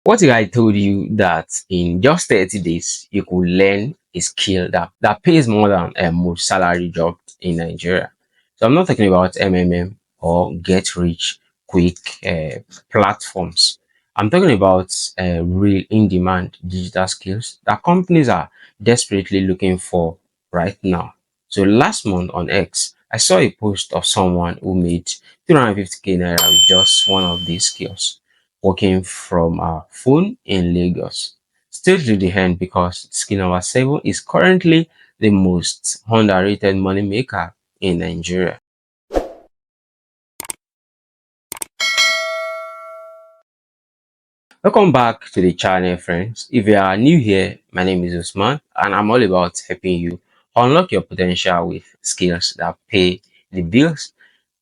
What if I told you that in just 30 days you could learn a skill that pays more than most salary jobs in Nigeria? So I'm not talking about MMM or get rich quick platforms. I'm talking about real in demand digital skills that companies are desperately looking for right now. So last month on X, I saw a post of someone who made 350k naira with just one of these skills, working from our phone in Lagos. Still to the end because skill number 7 is currently the most underrated money maker in Nigeria. Welcome back to the channel, friends. If you are new here, my name is Usman and I'm all about helping you unlock your potential with skills that pay the bills.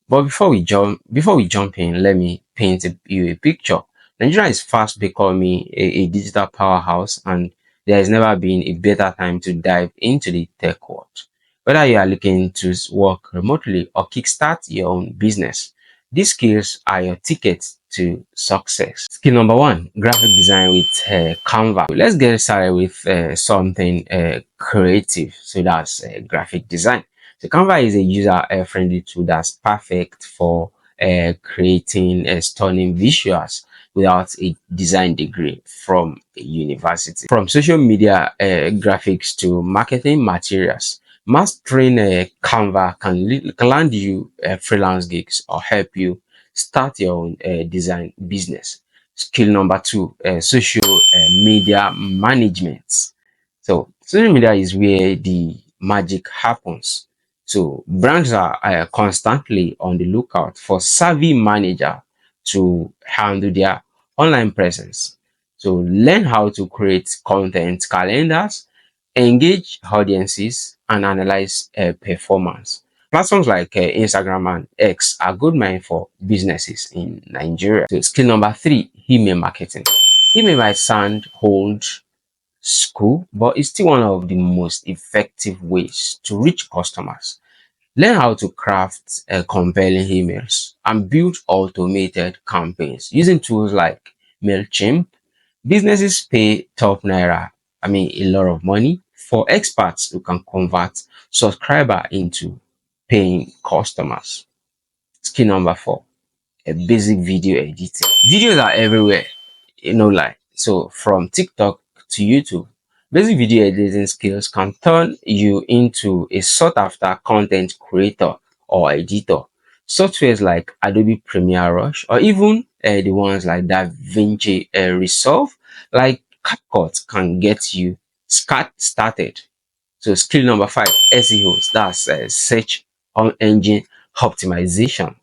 But before we jump in, let me paint you a picture. Nigeria is fast becoming a digital powerhouse, and there has never been a better time to dive into the tech world. Whether you are looking to work remotely or kickstart your own business, these skills are your ticket to success. Skill number 1: graphic design with Canva. Let's get started with something creative. So that's graphic design. So Canva is a user-friendly tool that's perfect for creating stunning visuals without a design degree from a university. From social media graphics to marketing materials, mastering Canva can land you freelance gigs or help you start your own design business. Skill number 2: social media management. So social media is where the magic happens. So brands are constantly on the lookout for savvy manager to handle their online presence. So learn how to create content calendars, engage audiences, and analyze performance. Platforms like Instagram and X are good mine for businesses in Nigeria. So skill number 3: email marketing. Email might sound old school, but it's still one of the most effective ways to reach customers. Learn how to craft compelling emails and build automated campaigns using tools like MailChimp. Businesses pay top naira, a lot of money for experts who can convert subscriber into paying customers. Skill number 4: a basic video editing. Videos are everywhere, like so from TikTok to YouTube. Basic video editing skills can turn you into a sought after content creator or editor. Softwares like Adobe Premiere Rush or even the ones like DaVinci Resolve, like CapCut, can get you started. So skill number 5: SEOs, that's search engine optimization.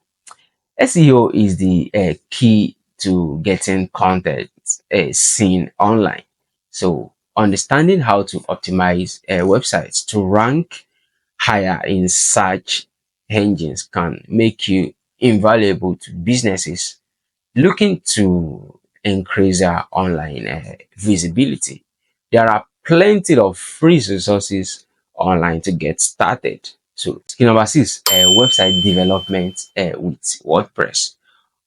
SEO is the key to getting content seen online. So understanding how to optimize websites to rank higher in search engines can make you invaluable to businesses looking to increase their online visibility. There are plenty of free resources online to get started. So skill number 6: website development with WordPress.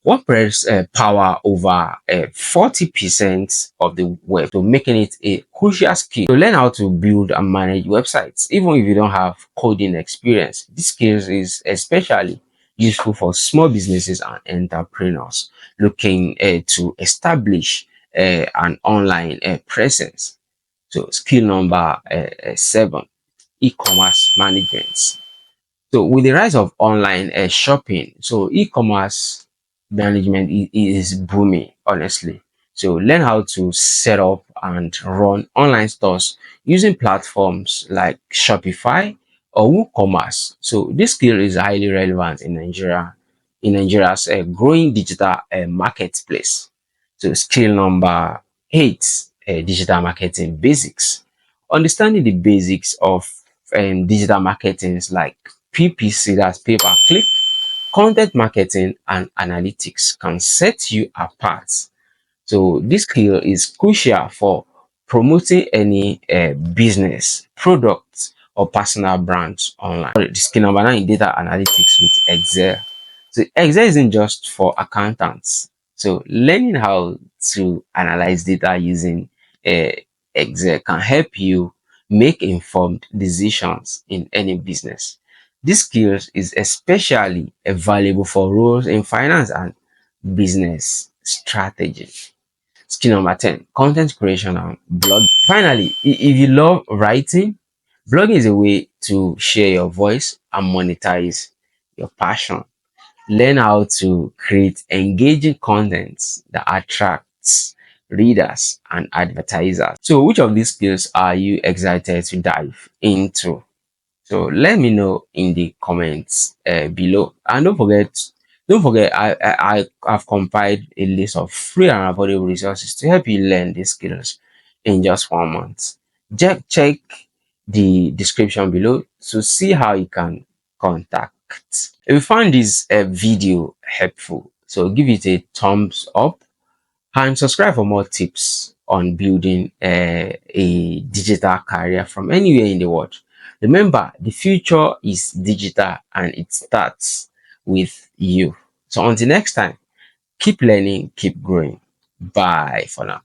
WordPress power over 40% of the web, so making it a crucial skill to learn how to build and manage websites. Even if you don't have coding experience, this skills is especially useful for small businesses and entrepreneurs looking to establish an online presence. So skill number 7: e-commerce management. So with the rise of online shopping, so e-commerce management is booming, honestly. So learn how to set up and run online stores using platforms like Shopify or WooCommerce. So this skill is highly relevant in Nigeria's growing digital marketplace. So skill number 8: digital marketing basics. Understanding the basics of digital marketing like PPC, that's pay per click, content marketing, and analytics can set you apart. So this skill is crucial for promoting any business, product, or personal brands online. The skill number 9: data analytics with Excel. So Excel isn't just for accountants. So learning how to analyze data using uh, Excel can help you make informed decisions in any business. This skills is especially valuable for roles in finance and business strategy. Skill number 10, content creation and blog. Finally, if you love writing, blogging is a way to share your voice and monetize your passion. Learn how to create engaging content that attracts readers and advertisers. So, which of these skills are you excited to dive into? So let me know in the comments below. And don't forget, I've compiled a list of free and affordable resources to help you learn these skills in just 1 month. Check the description below to see how you can contact. If you found this video helpful, so give it a thumbs up and subscribe for more tips on building a digital career from anywhere in the world. Remember, the future is digital and it starts with you. So until next time, keep learning, keep growing. Bye for now.